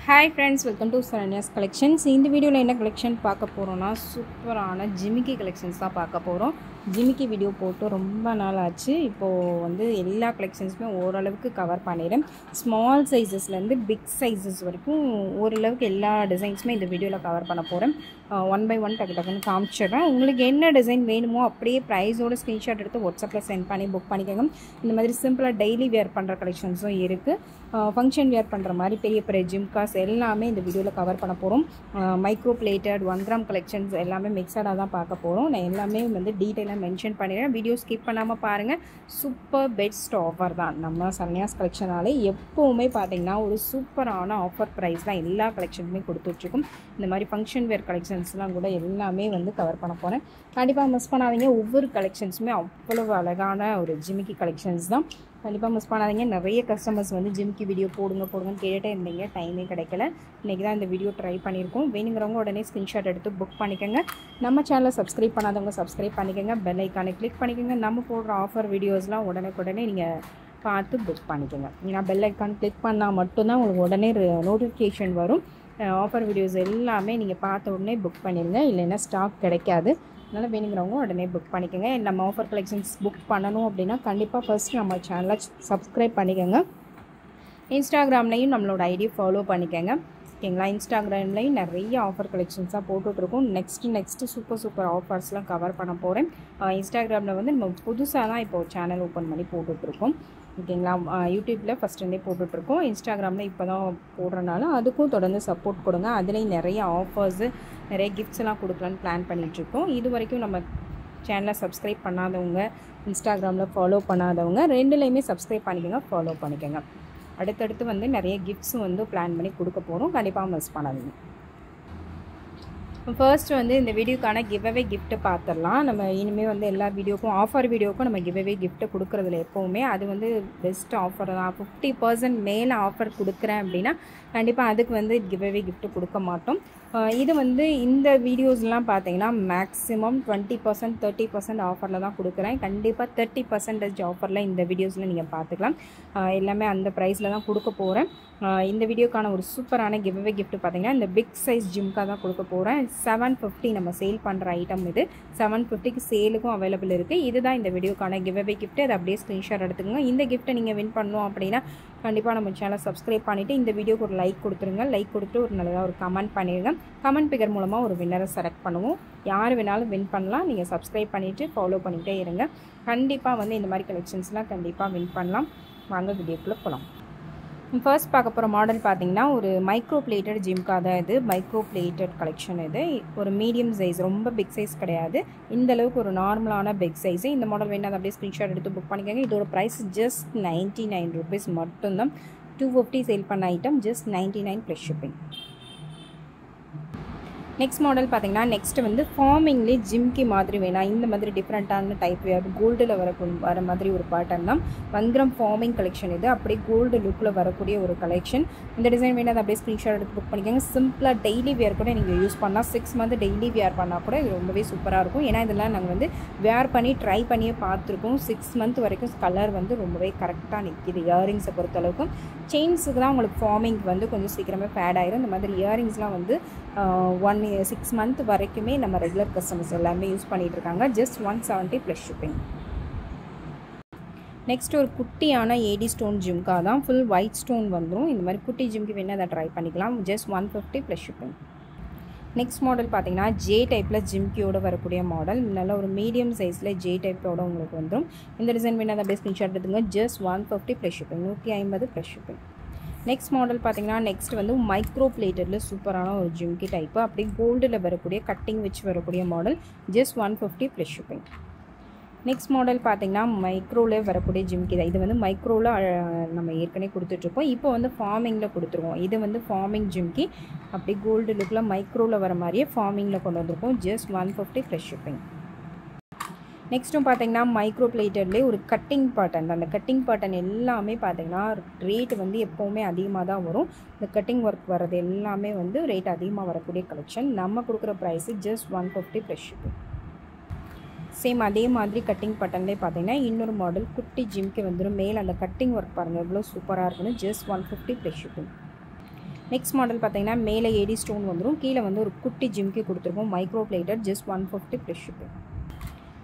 Hi friends, welcome to Saranya's Collections. இந்த வீடியோல என்ன கலெக்ஷன் பார்க்க போறோம்னா சூப்பரான ஜிமிக்கி கலெக்ஷன்ஸ் தான் பார்க்க போறோம். ஜிமிக்கி வீடியோ போட்டு ரொம்ப நாள் ஆச்சு. இப்போ வந்து எல்லா கலெக்ஷன்ஸ்மே ஓரளவுக்கு கவர் பண்ணிறேன். ஸ்மால் சைஸஸ்ல இருந்து பிக் சைஸஸ் வரைக்கும் ஓரளவுக்கு எல்லா டிசைன்ஸ்மே இந்த வீடியோல கவர் பண்ண போறேன். ஒன் பை ஒன் டக்குன்னு காமிச்சிடுறேன். உங்களுக்கு என்ன டிசைன் வேணுமோ அப்படியே ப்ரைஸோட ஸ்க்ரீன்ஷாட் எடுத்து வாட்ஸ்அப்பில் சென்ட் பண்ணி புக் பண்ணிக்கோங்க. இந்த மாதிரி சிம்பிளாக டெய்லி வேர் பண்ணுற கலெக்ஷன்ஸும் இருக்குது. ஃபங்க்ஷன் வேர் பண்ணுற மாதிரி பெரிய பெரிய ஜிம்காஸ் எல்லாமே இந்த வீடியோவில் கவர் பண்ண போகிறோம். மைக்ரோ பிளேட்டட் 1 கிராம் கலெக்ஷன்ஸ் எல்லாமே மிக்சடாக தான் பார்க்க போகிறோம். நான் எல்லாமே வந்து டீட்டெயிலாக மென்ஷன் பண்ணிடுறேன். வீடியோ ஸ்கிப் பண்ணாமல் பாருங்கள். சூப்பர் பெஸ்ட் ஆஃபர் தான். நம்ம சரண்யாஸ் கலெக்ஷனாலே எப்போவுமே பார்த்தீங்கன்னா ஒரு சூப்பரான ஆஃபர் ப்ரைஸ் தான் எல்லா கலெக்ஷனுமே கொடுத்துட்ருக்கும். இந்த மாதிரி ஃபங்க்ஷன் வேர் கலெக்ஷன்ஸ்லாம் கூட எல்லாமே வந்து கவர் பண்ண போகிறேன். கண்டிப்பாக மிஸ் பண்ணாதீங்க. ஒவ்வொரு கலெக்ஷன்ஸுமே அவ்வளவு அழகான ஒரு ஜிமிக்கி கலெக்ஷன்ஸ் தான். கண்டிப்பாக மிஸ் பண்ணாதீங்க. நிறைய கஸ்டமர்ஸ் வந்து ஜிமிக்கி வீடியோ போடுங்கன்னு கேட்டுகிட்டே இருந்தீங்க. டைமே கிடைக்கல. இன்றைக்கி தான் இந்த வீடியோ ட்ரை பண்ணியிருக்கோம். வேணுங்கிறவங்க உடனே ஸ்க்ரீன்ஷாட் எடுத்து புக் பண்ணிக்கோங்க. நம்ம சேனலை சப்ஸ்கிரைப் பண்ணாதவங்க சப்ஸ்கிரைப் பண்ணிக்கோங்க. பெல் ஐக்கானை கிளிக் பண்ணிக்கோங்க. நம்ம போடுற ஆஃபர் வீடியோஸ்லாம் உடனே நீங்கள் பார்த்து புக் பண்ணிக்கோங்க. ஏன்னா பெல் ஐக்கான் கிளிக் பண்ணால் மட்டும்தான் உங்களுக்கு உடனே நோட்டிஃபிகேஷன் வரும். ஆஃபர் வீடியோஸ் எல்லாமே நீங்கள் பார்த்த உடனே புக் பண்ணிடுங்க. இல்லைன்னா ஸ்டாக் கிடைக்காது. அதனால் வேணுங்கிறவங்க உடனே புக் பண்ணிக்கோங்க. நம்ம ஆஃபர் கலெக்ஷன்ஸ் புக் பண்ணணும் அப்படின்னா கண்டிப்பாக ஃபர்ஸ்ட் நம்ம சேனலை சப்ஸ்கிரைப் பண்ணிக்கோங்க. இன்ஸ்டாகிராம்லேயும் நம்மளோட ஐடி ஃபாலோ பண்ணிக்கோங்க. ஓகேங்களா? இன்ஸ்டாகிராம்லேயும் நிறைய ஆஃபர் கலெக்ஷன்ஸாக போட்டுட்ருக்கோம். நெக்ஸ்ட்டு சூப்பர் ஆஃபர்ஸ்லாம் கவர் பண்ண போகிறேன். இன்ஸ்டாகிராமில் வந்து நம்ம புதுசாக தான் இப்போது சேனல் ஓப்பன் பண்ணி போட்டுட்ருக்கோம். ஓகேங்களா? யூடியூப்பில் ஃபஸ்ட்லேருந்தே போட்டுட்ருக்கோம். இன்ஸ்டாகிராமில் இப்போ தான் போடுறனால அதுக்கும் தொடர்ந்து சப்போர்ட் கொடுங்க. அதுலேயும் நிறைய ஆஃபர்ஸு நிறைய கிஃப்ட்ஸ்லாம் கொடுக்கலான்னு பிளான் பண்ணிகிட்ருக்கோம். இது வரைக்கும் நம்ம சேனலை சப்ஸ்கிரைப் பண்ணாதவங்க, இன்ஸ்டாகிராமில் ஃபாலோ பண்ணாதவங்க ரெண்டுலேயுமே சப்ஸ்கிரைப் பண்ணிக்கோங்க, ஃபாலோ பண்ணிக்கோங்க. அடுத்தடுத்து வந்து நிறைய கிஃப்ட்ஸும் வந்து பிளான் பண்ணி கொடுக்க போகிறோம். கண்டிப்பாக மிஸ் பண்ணாதீங்க. ஃபர்ஸ்ட் வந்து இந்த வீடியோக்கான கிவ்அவே கிஃப்ட்டு பார்த்துடலாம். நம்ம இனிமேல் வந்து எல்லா வீடியோக்கும் ஆஃபர் வீடியோக்கும் நம்ம கிவ்அவே கிஃப்ட்டு கொடுக்குறதுல எப்போவுமே அது வந்து பெஸ்ட் ஆஃபர் தான். 50% மேலே ஆஃபர் கொடுக்குறேன் அப்படின்னா கண்டிப்பாக அதுக்கு வந்து கிவ்அவே கிஃப்ட்டு கொடுக்க மாட்டோம். இது வந்து இந்த வீடியோஸ்லாம் பார்த்தீங்கன்னா மேக்ஸிமம் 20% 30% ஆஃபரில் தான் கொடுக்குறேன். கண்டிப்பாக 30% ஆஃபரில் இந்த வீடியோஸில் நீங்கள் பார்த்துக்கலாம். எல்லாமே அந்த ப்ரைஸில் தான் கொடுக்க போகிறேன். இந்த வீடியோக்கான ஒரு சூப்பரான கிவ்அவே கிஃப்ட் பார்த்தீங்கன்னா இந்த பிக் சைஸ் ஜிம்கா தான் கொடுக்க போகிறேன். 750 நம்ம சேல் பண்ணுற ஐட்டம் இது. 750க்கு சேலுக்கும் அவைலபிள் இருக்குது. இதுதான் இந்த வீடியோக்கான கிவ்அவே கிஃப்ட். அதை அப்படியே ஸ்க்ரீன்ஷாட் எடுத்துக்கோங்க. இந்த கிஃப்ட்டை நீங்கள் வின் பண்ணணும் அப்படின்னா கண்டிப்பாக நம்ம சேனலை சப்ஸ்கிரைப் பண்ணிவிட்டு இந்த வீடியோக்கு ஒரு லைக் கொடுத்துருங்க. லைக் கொடுத்துட்டு ஒரு நல்லதாக ஒரு கமெண்ட் பண்ணிடுங்க. கமெண்ட் பிகர் மூலமாக ஒரு வின்னரை செலக்ட் பண்ணுவோம். யார் வேணாலும் வின் பண்ணலாம். நீங்கள் சப்ஸ்கிரைப் பண்ணிவிட்டு ஃபாலோ பண்ணிகிட்டே இருங்க. கண்டிப்பாக வந்து இந்த மாதிரி கலெக்ஷன்ஸ்லாம் கண்டிப்பாக வின் பண்ணலாம். வாங்க வீடியோக்குள்ளே போகலாம். ஃபர்ஸ்ட் பார்க்க போகிற மாடல் பார்த்தீங்கன்னா ஒரு மைக்ரோ பிளேட்டட் ஜிம்கா தான். இது மைக்ரோ பிளேட்டட் கலெக்ஷன். இது ஒரு மீடியம் சைஸ், ரொம்ப பிக் சைஸ் கிடையாது. இந்த அளவுக்கு ஒரு நார்மலான பிக் சைஸு. இந்த மாடல் வேணால் அதை அப்படியே ஸ்க்ரீன்ஷாட் எடுத்து புக் பண்ணிக்கோங்க. இதோட ப்ரைஸ் ஜஸ்ட் 99 rupees மட்டும்தான். 250 சேல் பண்ண item just 99 + shipping. Next model பார்த்தீங்கன்னா நெக்ஸ்ட் வந்து ஃபார்மிங்லேயே ஜிம்கி மாதிரி வேணாம். இந்த மாதிரி டிஃப்ரெண்ட்டான டைப் கோல்டில் வர மாதிரி ஒரு பேட்டர்ன் தான். 1 கிராம் ஃபார்மிங் கலெக்ஷன் இது. அப்படியே கோல்டு லுக்கில் வரக்கூடிய ஒரு கலெக்ஷன். இந்த டிசைன் வேணால் அதை அப்படியே ஸ்க்ரீன்ஷாட் எடுத்து புக் பண்ணிக்கோங்க. சிம்பிளாக டெய்லி வேர் கூட நீங்கள் யூஸ் பண்ணலாம். 6 மந்த் டெய்லி வேர் பண்ணால் கூட இது ரொம்பவே சூப்பராக இருக்கும். ஏன்னா இதெல்லாம் நாங்கள் வந்து வேர் பண்ணி ட்ரை பண்ணியே பார்த்துருக்கோம். 6 மந்த் வரைக்கும் கலர் வந்து ரொம்பவே கரெக்டாக நிற்கிது. இயரிங்ஸை பொறுத்தளவுக்கும் செயின்ஸுக்கு தான் உங்களுக்கு ஃபார்மிங் வந்து கொஞ்சம் சீக்கிரமே ஃபேட் ஆயிரும். இந்த மாதிரி இயரிங்ஸ்லாம் வந்து 6 மந்த் வரைக்குமே நம்ம ரெகுலர் கஸ்டமர்ஸ் எல்லாமே யூஸ் பண்ணிகிட்டு இருக்காங்க. Just 170 + shipping. நெக்ஸ்ட் ஒரு குட்டியான ஏடி ஸ்டோன் ஜிம்கா தான். ஃபுல் ஒயிட் ஸ்டோன் வந்துடும். இந்த மாதிரி குட்டி ஜிம்கி வேணால் அதை ட்ரை பண்ணிக்கலாம். Just 150 + shipping. நெக்ஸ்ட் மாடல் பார்த்தீங்கன்னா ஜே டைப்பில் ஜிம்கியோட வரக்கூடிய மாடல். நல்ல ஒரு மீடியம் சைஸில் ஜே டைப்போட உங்களுக்கு வந்துடும். இந்த டிசைன் வேணால் அதை அப்படியே ஸ்க்ரீன்ஷாட் எடுத்துங்க. Just 150 + shipping. 150 + shipping. Next model பார்த்தீங்கன்னா நெக்ஸ்ட் வந்து மைக்ரோ பிளேட்டடில் சூப்பரான ஒரு ஜிம்கி டைப்பு. அப்படியே கோல்டில் வரக்கூடிய கட்டிங் வச்சு வரக்கூடிய model. Just 150 + shipping. Next model பார்த்தீங்கன்னா மைக்ரோவில் வரக்கூடிய ஜிம்கி தான். இது வந்து மைக்ரோவில் நம்ம ஏற்கனவே கொடுத்துட்ருக்கோம். இப்போ வந்து ஃபார்மிங்கில் கொடுத்துருவோம். இது வந்து ஃபார்மிங் ஜிம்கி. அப்படியே கோல்டு லுக்கில் மைக்ரோவில் வர மாதிரியே ஃபார்மிங்கில் கொண்டு வந்திருக்கோம். Just 150 + shipping. நெக்ஸ்ட்டும் பார்த்தீங்கன்னா மைக்ரோ பிளேட்டட்லேயே ஒரு கட்டிங் பேட்டர்ன். அந்த கட்டிங் பேட்டர்ன் எல்லாமே பார்த்தீங்கன்னா ரேட் வந்து எப்போவுமே அதிகமாக தான் வரும். இந்த கட்டிங் ஒர்க் வர்றது எல்லாமே வந்து ரேட் அதிகமாக வரக்கூடிய கலெக்ஷன். நம்ம கொடுக்குற ப்ரைஸு ஜஸ்ட் 150 + ஷிப்பிங். சேம் அதே மாதிரி கட்டிங் பேட்டர்ன்லேயே பார்த்தீங்கன்னா இன்னொரு மாடல் குட்டி ஜிம்கி வந்துடும். மேலே அந்த கட்டிங் ஒர்க் பாருங்கள் எவ்வளோ சூப்பராக இருக்குன்னு. Just 150 + shipping. நெக்ஸ்ட் மாடல் பார்த்தீங்கன்னா மேலே ஏடி ஸ்டோன் வந்துடும், கீழே வந்து ஒரு குட்டி ஜிம்கி கொடுத்துருக்கோம், micro plated, just 150 plus shipping.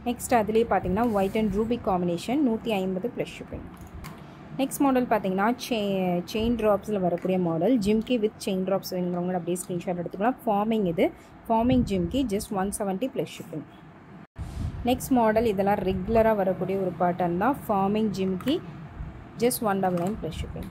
Next அதுலேயே பார்த்தீங்கன்னா white and ruby combination 150 plus shipping. Next model பார்த்தீங்கன்னா செயின் ட்ராப்ஸில் வரக்கூடிய மாடல், ஜிம்கி வித் செயின் ட்ராப்ஸ் வேணுங்கிறவங்க அப்படியே ஸ்க்ரீன்ஷாட் எடுத்துக்கலாம். ஃபார்மிங் இது ஃபார்மிங் ஜிம்கி, just 170 plus shipping. Next model இதெல்லாம் ரெகுலராக வரக்கூடிய ஒரு பேட்டர்ன் தான், ஃபார்மிங் ஜிம்கி, just 199 plus shipping.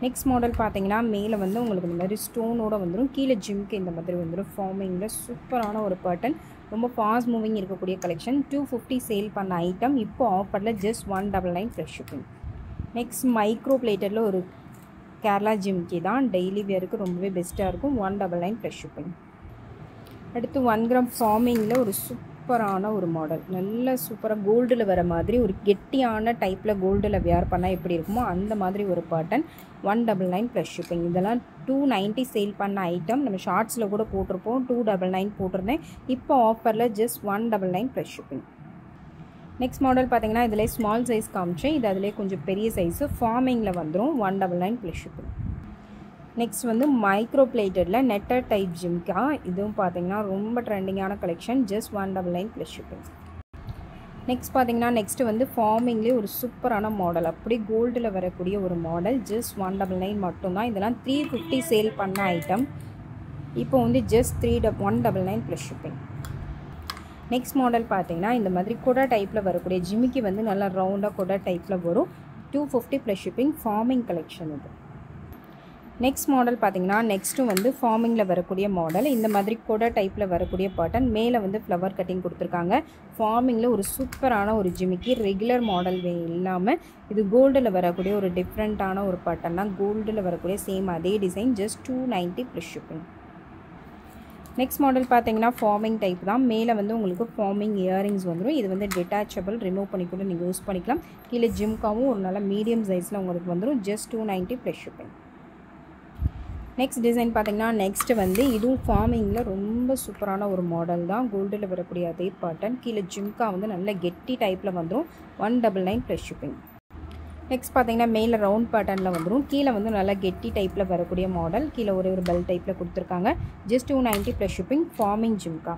Next model பார்த்தீங்கன்னா மேலே வந்து உங்களுக்கு இந்த மாதிரி ஸ்டோனோடு வந்துடும், கீழே ஜிம்கி இந்த மாதிரி வந்துடும். ஃபார்மிங்கில் சூப்பரான ஒரு பேட்டர்ன், ரொம்ப ஃபாஸ்ட் மூவிங் இருக்கக்கூடிய கலெக்ஷன். 250 சேல் பண்ண ஐட்டம் இப்போ ஆஃபரில் just 199 plus shipping. Next micro பிளேட்டரில் ஒரு கேரளா ஜிம்கி தான், டெய்லி வேருக்கு ரொம்பவே பெஸ்ட்டாக இருக்கும், 199 ப்ளஸ் ஷிப்பிங். அடுத்து 1 கிராம் ஃபார்மிங்கில் ஒரு சூப்பரான ஒரு மாடல், நல்ல சூப்பராக கோல்டில் வர மாதிரி ஒரு கெட்டியான டைப்பில் கோல்டில் வியர் பண்ணால் எப்படி இருக்குமோ அந்த மாதிரி ஒரு பேட்டர்ன், 199 ப்ளஸ் ஷிப்பிங். இதெல்லாம் 290 சேல் பண்ண ஐட்டம், நம்ம ஷார்ட்ஸில் கூட போட்டிருப்போம், 299 போட்டிருந்தேன், இப்போ ஆஃபரில் just 199 plus shipping. Next model பார்த்தீங்கன்னா இதில் ஸ்மால் சைஸ் காமிச்சேன், இது அதிலே கொஞ்சம் பெரிய சைஸு, ஃபார்மிங்கில் வந்துடும், 199 ப்ளஸ் ஷிப்பிங். நெக்ஸ்ட் வந்து மைக்ரோ பிளேட்டடில் நெட்டர் டைப் ஜிம்கா, இதுவும் பார்த்தீங்கன்னா ரொம்ப ட்ரெண்டிங்கான collection, just 199 plus shipping. Next பார்த்தீங்கன்னா நெக்ஸ்ட்டு வந்து ஃபார்மிங்லேயே ஒரு சூப்பரான மாடல், அப்படி கோல்டில் வரக்கூடிய ஒரு மாடல், ஜஸ்ட் 199 மட்டும்தான். இதெல்லாம் 350 சேல் பண்ண ஐட்டம், இப்போ வந்து just 199 plus shipping. Next model பார்த்தீங்கன்னா இந்த மாதிரி கொடா டைப்பில் வரக்கூடிய ஜிமிக்கி வந்து நல்லா ரவுண்டாக கொடா டைப்பில் வரும், 250 ப்ளஸ் ஷிப்பிங். ஃபார்மிங் கலெக்ஷன் இது. நெக்ஸ்ட் மாடல் பார்த்தீங்கன்னா நெக்ஸ்ட்டு வந்து ஃபார்மிங்கில் வரக்கூடிய மாடல், இந்த மாதிரி கொடா டைப்பில் வரக்கூடிய பேட்டர்ன், மேலே வந்து ஃப்ளவர் கட்டிங் கொடுத்துருக்காங்க. ஃபார்மிங்கில் ஒரு சூப்பரான ஒரு ஜிமிக்கி, ரெகுலர் மாடல் இல்லாமல் இது கோல்டில் வரக்கூடிய ஒரு டிஃப்ரெண்ட்டான ஒரு பேட்டர்ன் தான், கோல்டில் வரக்கூடிய சேம் அதே design, just 290 plus shipping. Next model பார்த்தீங்கன்னா ஃபார்மிங் டைப் தான், மேலே வந்து உங்களுக்கு ஃபார்மிங் இயரிங்ஸ் வந்துடும், இது வந்து டிட்டாச்சபிள், ரிமூவ் பண்ணி கூட நீங்கள் யூஸ் பண்ணிக்கலாம். கீழே ஜிம்காவும் ஒரு நல்ல மீடியம் சைஸில் உங்களுக்கு வந்துடும், just 290 plus shipping. Next design பார்த்தீங்கன்னா நெக்ஸ்ட்டு வந்து இதுவும் ஃபார்மிங்கில் ரொம்ப சூப்பரான ஒரு மாடல் தான், கோல்டில் வரக்கூடிய அதே பேட்டர்ன், கீழே ஜிம்கா வந்து நல்ல கெட்டி டைப்பில் வந்துடும், 199 ப்ளஸ் ஷிப்பிங். நெக்ஸ்ட் பார்த்தீங்கன்னா மேலே ரவுண்ட் பேட்டர்னில் வந்துடும், கீழே வந்து நல்லா கெட்டி டைப்பில் வரக்கூடிய மாடல், கீழே ஒரு பெல் டைப்பில் கொடுத்துருக்காங்க, ஜஸ்ட் 290 ப்ளஸ் ஷிப்பிங். ஃபார்மிங் ஜிம்கா.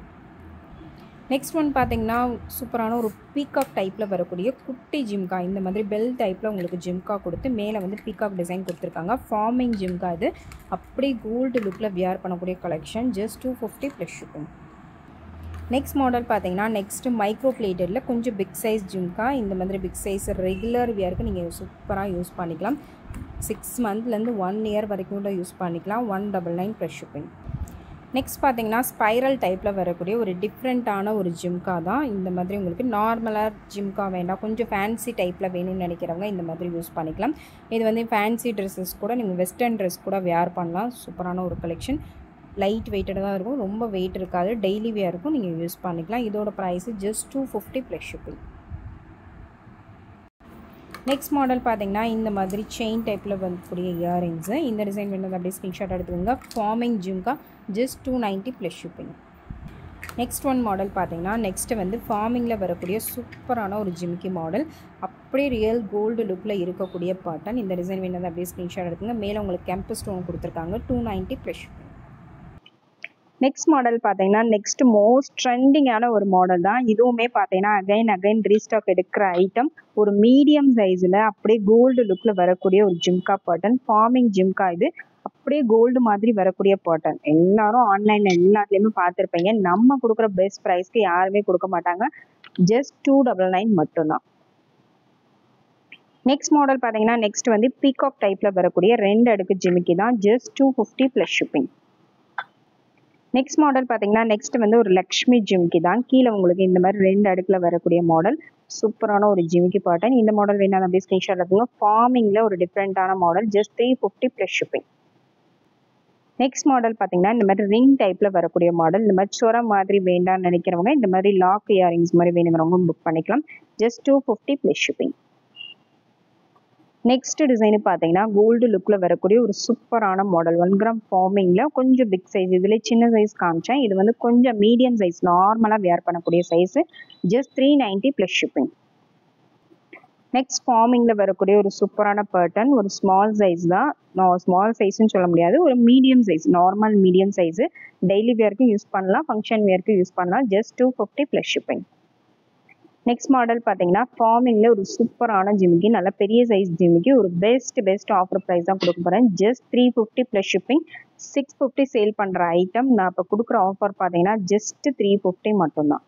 நெக்ஸ்ட் ஒன் பார்த்தீங்கன்னா சூப்பரான ஒரு பீகாக் டைப்பில் வரக்கூடிய குட்டி ஜிம்கா, இந்த மாதிரி பெல் டைப்பில் உங்களுக்கு ஜிம்கா கொடுத்து மேலே வந்து பீகாக் டிசைன் கொடுத்துருக்காங்க. ஃபார்மிங் ஜிம்கா இது, அப்படியே கோல்டு லுக்கில் வியர் பண்ணக்கூடிய collection, just 250 plus shipping. Next model பார்த்தீங்கன்னா நெக்ஸ்ட்டு மைக்ரோ பிளேட்டடில் கொஞ்சம் பிக் சைஸ் ஜிம்கா, இந்த மாதிரி பிக் சைஸ் ரெகுலர் வியருக்கு நீங்கள் சூப்பராக யூஸ் பண்ணிக்கலாம், 6 மந்த்லேருந்து 1 இயர் வரைக்கும் கூட யூஸ் பண்ணிக்கலாம், 199 ப்ளஸ் ஷிப்பிங். நெக்ஸ்ட் பார்த்தீங்கன்னா ஸ்பைரல் டைப்பில் வரக்கூடிய ஒரு டிஃப்ரெண்ட்டான ஒரு ஜிம்கா தான், இந்த மாதிரி உங்களுக்கு நார்மலாக ஜிம்கா வேண்டாம், கொஞ்சம் ஃபேன்சி டைப்பில் வேணும்னு நினைக்கிறவங்க இந்த மாதிரி யூஸ் பண்ணிக்கலாம். இது வந்து ஃபேன்சி ட்ரெஸ்ஸஸ் கூட நீங்கள் வெஸ்டர்ன் ட்ரெஸ் கூட வேர் பண்ணலாம், சூப்பரான ஒரு கலெக்ஷன், லைட் வெயிட்டடாக தான் இருக்கும், ரொம்ப வெயிட் இருக்காது, டெய்லி வேருக்கும் நீங்கள் யூஸ் பண்ணிக்கலாம். இதோட price just 250 plus shipping. Next model பார்த்தீங்கன்னா இந்த மாதிரி செயின் டைப்பில் வரக்கூடிய இயரிங்ஸு, இந்த டிசைன் வேணுது அப்படியே ஸ்க்ரீன்ஷாட் எடுத்துக்கோங்க. ஃபார்மிங் ஜிம்கா, just 290 plus shipping. Next one model பார்த்தீங்கன்னா நெக்ஸ்ட்டு வந்து ஃபார்மிங்கில் வரக்கூடிய சூப்பரான ஒரு ஜிமிக்கி மாடல், அப்படியே ரியல் கோல்டு லுக்கில் இருக்கக்கூடிய பேட்டர்ன், இந்த டிசைன் வேணுது அப்படியே ஸ்க்ரீன்ஷாட் எடுத்துங்க. மேலே உங்களுக்கு கேம்பஸ் ஸ்டோன் கொடுத்துருக்காங்க, 290 ப்ளஸ் ஷிப்பிங். நெக்ஸ்ட் மாடல் பார்த்தீங்கன்னா நெக்ஸ்ட் மோஸ்ட் ட்ரெண்டிங்கான ஒரு மாடல் தான், இதுவுமே பார்த்தீங்கன்னா அகைன் ரீஸ்டாக் எடுக்கிற ஐட்டம், ஒரு மீடியம் சைஸில் அப்படியே கோல்டு லுக்கில் வரக்கூடிய ஒரு ஜிம்கா பேட்டர்ன், ஃபார்மிங் ஜிம்கா இது, அப்படியே கோல்டு மாதிரி வரக்கூடிய பேட்டர்ன், எல்லாரும் ஆன்லைனில் எல்லாத்துலேயுமே பார்த்துருப்பீங்க, நம்ம கொடுக்குற பெஸ்ட் ப்ரைஸ்க்கு யாருமே கொடுக்க மாட்டாங்க, ஜஸ்ட் 299 மட்டும்தான். நெக்ஸ்ட் மாடல் பார்த்தீங்கன்னா நெக்ஸ்ட் வந்து பீகாக் டைப்பில் வரக்கூடிய 2 அடுக்கு ஜிமிக்கி தான், just 250 plus shipping. Next model பார்த்தீங்கன்னா நெக்ஸ்ட் வந்து ஒரு லக்ஷ்மி ஜிமிக்கி தான், கீழே உங்களுக்கு இந்த மாதிரி 2 அடுக்கில் வரக்கூடிய மாடல், சூப்பரான ஒரு ஜிமிக்கி பேட்டர்ன், இந்த மாடல் வேணாலும் அப்படியே ஸ்க்ரீன்ஷாட் எடுத்துங்க. ஃபார்மிங்கில் ஒரு டிஃப்ரெண்ட்டான model, just 350 plus shipping. Next model பார்த்தீங்கன்னா இந்த மாதிரி ரிங் டைப்பில் வரக்கூடிய மாடல், இந்த மாதிரி சொர மாதிரி வேண்டாம்னு நினைக்கிறவங்க இந்த மாதிரி லாக் இயரிங்ஸ் மாதிரி வேணுங்கிறவங்க புக் பண்ணிக்கலாம், just 250 plus shipping. Next design பார்த்தீங்கன்னா கோல்டு லுக்கில் வரக்கூடிய ஒரு சூப்பரான மாடல், 1 கிராம் ஃபார்மிங்கில் கொஞ்சம் பிக் சைஸ், இதில் சின்ன சைஸ் காமிச்சேன், இது வந்து கொஞ்சம் மீடியம் சைஸ் நார்மலாக வேர் பண்ணக்கூடிய size, just 390 plus shipping. Next ஃபார்மிங்கில் வரக்கூடிய ஒரு சூப்பரான பேட்டர்ன், ஒரு ஸ்மால் சைஸ் தான். நான் ஸ்மால் சைஸ்ன்னு சொல்ல முடியாது, ஒரு medium size, normal medium size. Daily வேர்க்கும் யூஸ் பண்ணலாம், ஃபங்க்ஷன் வேர்க்கும் யூஸ் பண்ணலாம். Just 250 plus shipping. Next model பார்த்தீங்கன்னா ஃபார்மிங்கில் ஒரு சூப்பரான ஜிமிக்கி, நல்ல பெரிய சைஸ் ஜிமிக்கி. ஒரு பெஸ்ட் ஆஃபர் ப்ரைஸ் தான் கொடுக்க போகிறேன். Just 350 plus shipping. 650 சேல் பண்ணுற ஐட்டம் நான் இப்போ கொடுக்குற ஆஃபர் பார்த்தீங்கன்னா ஜஸ்ட் 350 மட்டும்தான்.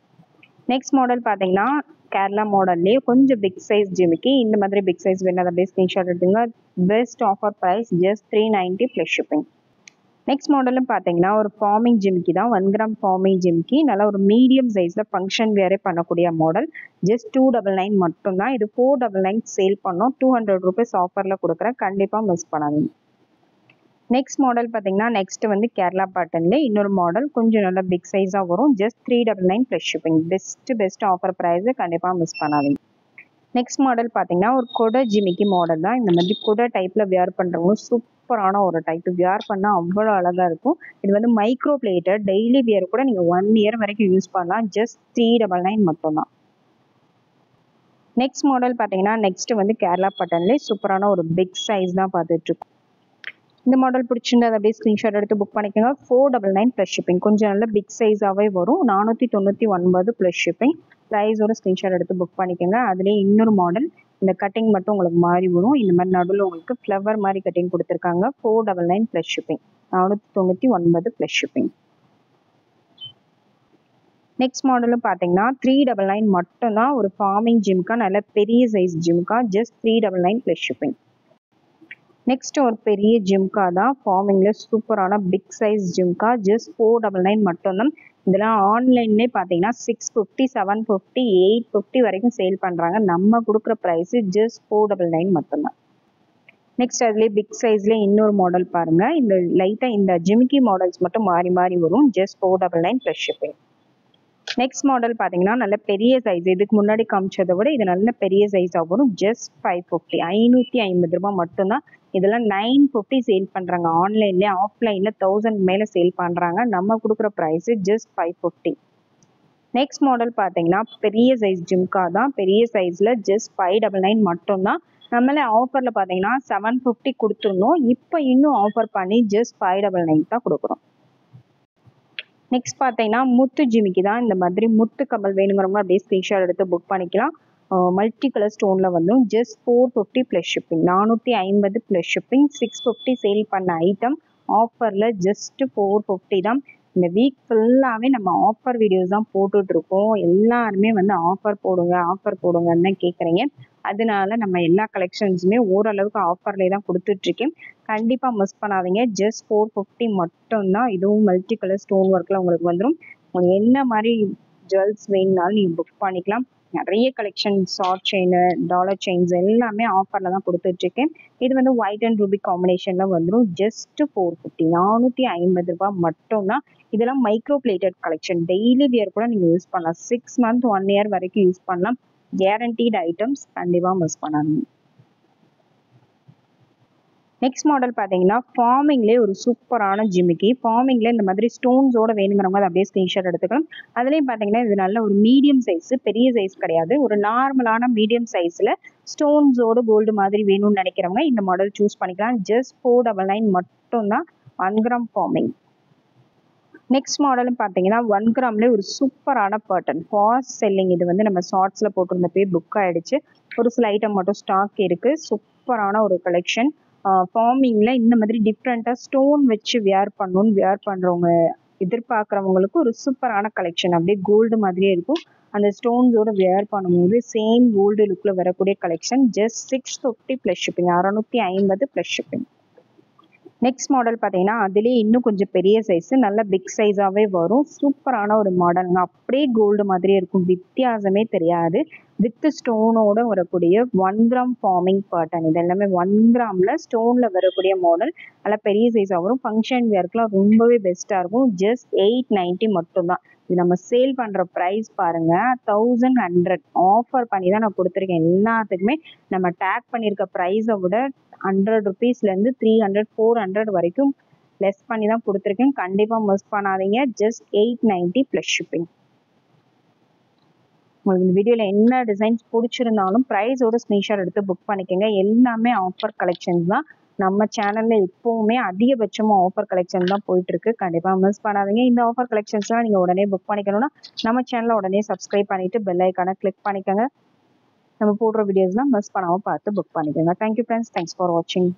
நெக்ஸ்ட் மாடல் பார்த்தீங்கன்னா கேரளா மாடல்லேயே கொஞ்சம் பிக் சைஸ் ஜிமிக்கி. இந்த மாதிரி பிக் சைஸ் வேணும், அதை அப்படியே ஸ்க்ரீன்ஷாட் எடுத்துங்க. Best offer price just 390 plus shipping. Next மாடலும் பார்த்தீங்கன்னா ஒரு ஃபார்மிங் ஜிமிக்கி தான், 1 கிராம் ஃபார்மிங் ஜிமிக்கி. நல்லா ஒரு மீடியம் சைஸில் ஃபங்க்ஷன் வேரே பண்ணக்கூடிய மாடல். ஜஸ்ட் 299 மட்டும்தான். இது 499 சேல் பண்ணோம். 200 ருபீஸ் ஆஃபரில் கொடுக்குறேன், கண்டிப்பாக மிஸ் பண்ணாதீங்க. நெக்ஸ்ட் மாடல் பார்த்தீங்கன்னா நெக்ஸ்ட் வந்து கேரளா பேட்டர்ன்ல இன்னொரு மாடல், கொஞ்சம் நல்லா பிக் சைஸாக வரும். Just 399 plus shipping. Best offer price, கண்டிப்பாக மிஸ் பண்ணாதீங்க. நெக்ஸ்ட் மாடல் பார்த்தீங்கன்னா ஒரு கொடை ஜிமிக்கி மாடல் தான். இந்த மாதிரி கொடை டைப்பில் வியர் பண்ணுறவங்க சூப்பரான ஒரு டைப். வியர் பண்ணால் அவ்வளோ அழகாக இருக்கும். இது வந்து மைக்ரோ பிளேட்டட், டெய்லி வியர் கூட நீங்கள் 1 இயர் வரைக்கும் யூஸ் பண்ணலாம். ஜஸ்ட் 399 மட்டும்தான். நெக்ஸ்ட் மாடல் பார்த்தீங்கன்னா நெக்ஸ்ட் வந்து கேரளா பேட்டர்ன்லேயே சூப்பரான ஒரு பிக் சைஸ் தான் பார்த்துட்ருக்கோம். இந்த மாடல் பிடிச்சிருந்தா அப்படியே ஸ்க்ரீன்ஷாட் எடுத்து புக் பண்ணிக்கோங்க. 499 ப்ளஸ் ஷிப்பிங். கொஞ்சம் நல்ல பிக் சைஸாகவே வரும். 499 ப்ளஸ் ஷிப்பிங். ப்ரைஸோட ஸ்க்ரீன்ஷாட் எடுத்து புக் பண்ணிக்கோங்க. அதுலேயே இன்னொரு மாடல், இந்த கட்டிங் மட்டும் உங்களுக்கு மாறி வரும். இந்த மாதிரி நடுவில் உங்களுக்கு ஃப்ளவர் மாதிரி கட்டிங் கொடுத்துருக்காங்க. 499 plus shipping. 499 plus shipping. Next மாடலும் பார்த்தீங்கன்னா 399 மட்டும்தான். ஒரு ஃபார்மிங் ஜிம்கா, நல்ல பெரிய size jhumka. Just 399 plus shipping. Next ஒரு பெரிய ஜிம்கா தான், ஃபார்மிங்கில் சூப்பரான பிக் சைஸ் ஜிம்கா. ஜஸ்ட் 499 மட்டும்தான். இதெல்லாம் ஆன்லைன்லேயே பார்த்தீங்கன்னா 650, 750, 850 வரைக்கும் சேல் பண்ணுறாங்க. நம்ம கொடுக்குற ப்ரைஸு ஜஸ்ட் 499 மட்டும்தான். நெக்ஸ்ட் அதுலேயே பிக் சைஸ்லேயே இன்னொரு மாடல் பாருங்கள். இந்த லைட்டாக இந்த ஜிமிக்கி மாடல்ஸ் மட்டும் மாறி மாறி வரும். Just 499 plus shipping. Next model பார்த்தீங்கன்னா நல்ல பெரிய சைஸ், இதுக்கு முன்னாடி காமிச்சதை விட இது நல்ல பெரிய சைஸாக வரும். ஜஸ்ட் 550, 550 ரூபாய் மட்டும்தான். இதெல்லாம் 950 சேல் பண்ணுறாங்க. ஆன்லைன்லேயே, ஆஃப்லைனில் 1000 மேலே சேல் பண்ணுறாங்க. நம்ம கொடுக்குற ப்ரைஸு ஜஸ்ட் 550. நெக்ஸ்ட் மாடல் பார்த்தீங்கன்னா பெரிய சைஸ் ஜிம்கா தான். பெரிய சைஸில் ஜஸ்ட் 599 மட்டும்தான். நம்மளே ஆஃபரில் பார்த்தீங்கன்னா 750 கொடுத்துருந்தோம். இப்போ இன்னும் ஆஃபர் பண்ணி ஜஸ்ட் 599 தான் கொடுக்குறோம். நெக்ஸ்ட் பார்த்தீங்கன்னா முத்து ஜிமிக்கி தான். இந்த மாதிரி முத்து கமல் வேணுங்கிறவங்க அப்படியே ஸ்க்ரீன்ஷாட் எடுத்து புக் பண்ணிக்கலாம். மல்டி கலர் ஸ்டோனில் வந்து just 450 plus shipping. 450 plus shipping. 650 sale பண்ண ஐட்டம் ஆஃபரில் ஜஸ்ட் 450 தான். இந்த வீக் ஃபுல்லாகவே நம்ம ஆஃபர் வீடியோஸ் தான் போட்டுட்ருக்கோம். எல்லாருமே வந்து ஆஃபர் போடுங்கன்னு தான் கேட்குறீங்க. அதனால நம்ம எல்லா கலெக்ஷன்ஸுமே ஓரளவுக்கு ஆஃபர்லேயே தான் கொடுத்துட்ருக்கேன். கண்டிப்பாக மிஸ் பண்ணாதீங்க. ஜஸ்ட் 450 மட்டும்தான். இதுவும் மல்டி கலர் ஸ்டோன் ஒர்க்கில் உங்களுக்கு வந்துடும். உங்களுக்கு என்ன மாதிரி ஜுவல்ஸ் வேணுனாலும் நீங்கள் புக் பண்ணிக்கலாம். நிறைய collection, short chain, dollar chains எல்லாமே ஆஃபரில் தான் கொடுத்துட்ருக்கேன். இது வந்து ஒயிட் அண்ட் ரூபி காம்பினேஷனில் வந்துடும். ஜஸ்ட் 450, 450 ரூபாய் மட்டும்தான். இதெல்லாம் micro plated collection. Daily wear கூட நீங்கள் யூஸ் பண்ணலாம். 6 மந்த் 1 இயர் வரைக்கும் யூஸ் பண்ணலாம். கேரண்டீட் ஐட்டம்ஸ், கண்டிப்பாக மிஸ் பண்ணாதீங்க. நெக்ஸ்ட் மாடல் பார்த்தீங்கன்னா ஃபார்மிங்லேயே ஒரு சூப்பரான ஜிமிக்கி. ஃபார்மிங்கில் இந்த மாதிரி ஸ்டோன்ஸோட வேணுங்கிறவங்க அதை அப்படியே ஸ்க்ரீன்ஷாட் எடுத்துக்கலாம். அதுலேயும் பார்த்தீங்கன்னா இது நல்ல ஒரு மீடியம் சைஸு, பெரிய சைஸ் கிடையாது. ஒரு நார்மலான மீடியம் சைஸில் ஸ்டோன்ஸோட கோல்டு மாதிரி வேணும்னு நினைக்கிறவங்க இந்த மாடல் சூஸ் பண்ணிக்கலாம். ஜஸ்ட் 499 மட்டும்தான். 1 கிராம் ஃபார்மிங். நெக்ஸ்ட் மாடலும் பார்த்தீங்கன்னா 1 கிராம்லேயே ஒரு சூப்பரான பேட்டர்ன், ஃபாஸ்ட் செல்லிங். இது வந்து நம்ம ஷார்ட்ஸில் போட்டிருந்தப்பே புக் ஆகிடுச்சு. ஒரு சில ஐட்டம் மட்டும் ஸ்டாக் இருக்குது. சூப்பரான ஒரு கலெக்ஷன். ஃபார்மிங்கில் இந்த மாதிரி டிஃப்ரெண்ட்டாக ஸ்டோன் வச்சு வியர் பண்ணுறவங்க எதிர்பார்க்குறவங்களுக்கு ஒரு சூப்பரான கலெக்ஷன். அப்படியே கோல்டு மாதிரியே இருக்கும். அந்த ஸ்டோன்ஸோட வியர் பண்ணும்போது சேம் கோல்டு லுக்கில் வரக்கூடிய collection. Just 650 plus shipping. 650 plus shipping. Next model பார்த்தீங்கன்னா அதுலேயே இன்னும் கொஞ்சம் பெரிய சைஸு, நல்ல பிக் சைஸாகவே வரும். சூப்பரான ஒரு மாடலுங்க. அப்படியே கோல்டு மாதிரியே இருக்கும், வித்தியாசமே தெரியாது. வித் ஸ்டோனோட வரக்கூடிய 1 கிராம் ஃபார்மிங் பேட்டர்ன். இது எல்லாமே 1 கிராமில் ஸ்டோனில் வரக்கூடிய மாடல். நல்லா பெரிய சைஸாக வரும். ஃபங்க்ஷன் வேர்க்கெலாம் ரொம்பவே பெஸ்ட்டாக இருக்கும். ஜஸ்ட் 890 மட்டும்தான். இது நம்ம சேல் பண்ணுற ப்ரைஸ் பாருங்கள், 1100. ஆஃபர் பண்ணி தான் நான் கொடுத்துருக்கேன். எல்லாத்துக்குமே நம்ம டேக் பண்ணியிருக்க ப்ரைஸை விட 100 ருபீஸ்லேருந்து 300, 400 வரைக்கும் லெஸ் பண்ணி தான் கொடுத்துருக்கேன். கண்டிப்பாக மிஸ் பண்ணாதீங்க. Just 890 plus shipping. உங்களுக்கு இந்த வீடியோவில் என்ன டிசைன்ஸ் பிடிச்சிருந்தாலும் ப்ரைஸோட ஸ்க்ரீன்ஷாட் எடுத்து புக் பண்ணிக்கோங்க. எல்லாமே ஆஃபர் கலெக்ஷன்ஸ் தான். நம்ம சேனலில் எப்போவுமே அதிகபட்சமாக ஆஃபர் கலெக்ஷன் தான் போயிட்டுருக்கு. கண்டிப்பாக மிஸ் பண்ணாதீங்க. இந்த ஆஃபர் கலெக்ஷன்ஸ்லாம் நீங்கள் உடனே புக் பண்ணிக்கணும்னா நம்ம சேனலை உடனே சப்ஸ்கிரைப் பண்ணிவிட்டு பெல் ஐக்கானை கிளிக் பண்ணிக்கோங்க. நம்ம போடுற வீடியோஸ்லாம் மிஸ் பண்ணாமல் பார்த்து புக் பண்ணிக்கோங்க. Thank you friends. தேங்க்ஸ் ஃபார் வாட்சிங்.